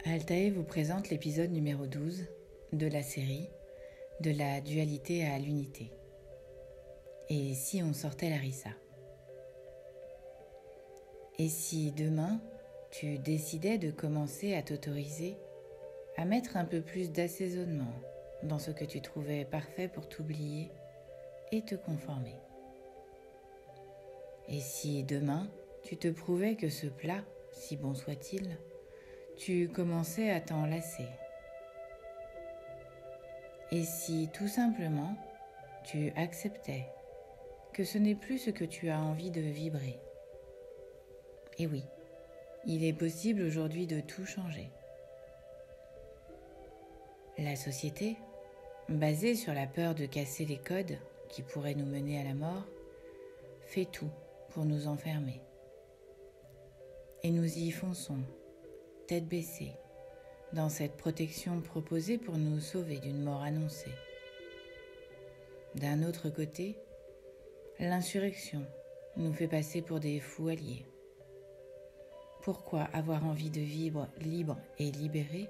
Altae vous présente l'épisode numéro 12 de la série De la dualité à l'unité. Et si on sortait Larissa? Et si demain, tu décidais de commencer à t'autoriser à mettre un peu plus d'assaisonnement dans ce que tu trouvais parfait pour t'oublier et te conformer? Et si demain, tu te prouvais que ce plat, si bon soit-il, tu commençais à t'en lasser? Et si tout simplement, tu acceptais que ce n'est plus ce que tu as envie de vibrer? Et oui, il est possible aujourd'hui de tout changer. La société, basée sur la peur de casser les codes qui pourraient nous mener à la mort, fait tout pour nous enfermer. Et nous y fonçons, tête baissée, dans cette protection proposée pour nous sauver d'une mort annoncée. D'un autre côté, l'insurrection nous fait passer pour des fous alliés. Pourquoi avoir envie de vivre libre et libéré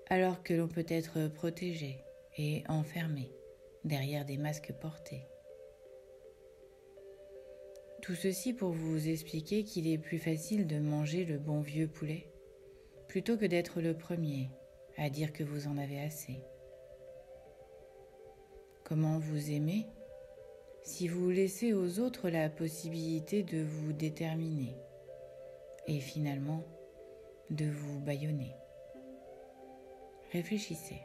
alors que l'on peut être protégé et enfermé derrière des masques portés? Tout ceci pour vous expliquer qu'il est plus facile de manger le bon vieux poulet plutôt que d'être le premier à dire que vous en avez assez. Comment vous aimer si vous laissez aux autres la possibilité de vous déterminer et finalement de vous bâillonner? Réfléchissez.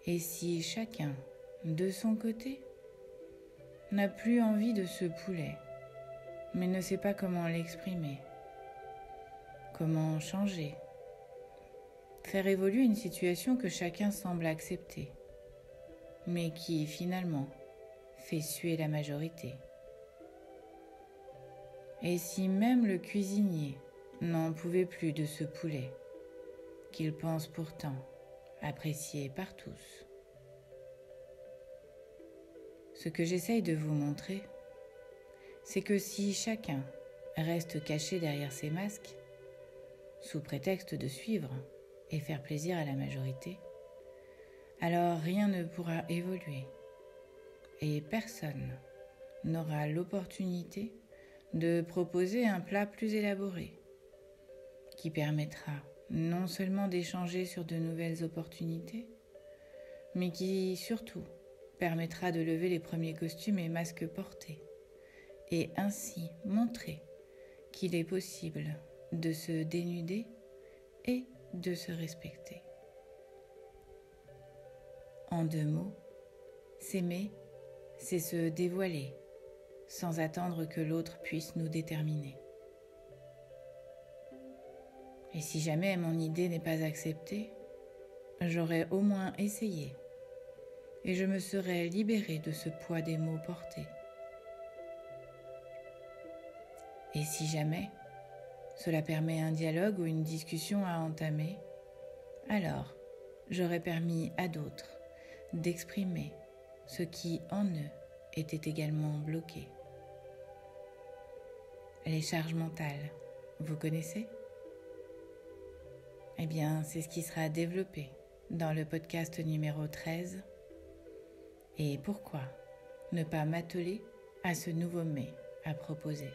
Et si chacun, de son côté, n'a plus envie de ce poulet, mais ne sait pas comment l'exprimer, comment changer, faire évoluer une situation que chacun semble accepter, mais qui finalement fait suer la majorité? Et si même le cuisinier n'en pouvait plus de ce poulet, qu'il pense pourtant apprécié par tous? Ce que j'essaye de vous montrer, c'est que si chacun reste caché derrière ses masques, sous prétexte de suivre et faire plaisir à la majorité, alors rien ne pourra évoluer et personne n'aura l'opportunité de proposer un plat plus élaboré qui permettra non seulement d'échanger sur de nouvelles opportunités, mais qui surtout permettra de lever les premiers costumes et masques portés et ainsi montrer qu'il est possible de se dénuder et de se respecter. En 2 mots, s'aimer, c'est se dévoiler sans attendre que l'autre puisse nous déterminer. Et si jamais mon idée n'est pas acceptée, j'aurais au moins essayé et je me serais libérée de ce poids des mots portés. Et si jamais cela permet un dialogue ou une discussion à entamer, alors j'aurais permis à d'autres d'exprimer ce qui en eux était également bloqué. Les charges mentales, vous connaissez? Eh bien, c'est ce qui sera développé dans le podcast numéro 13. Et pourquoi ne pas m'atteler à ce nouveau mets à proposer?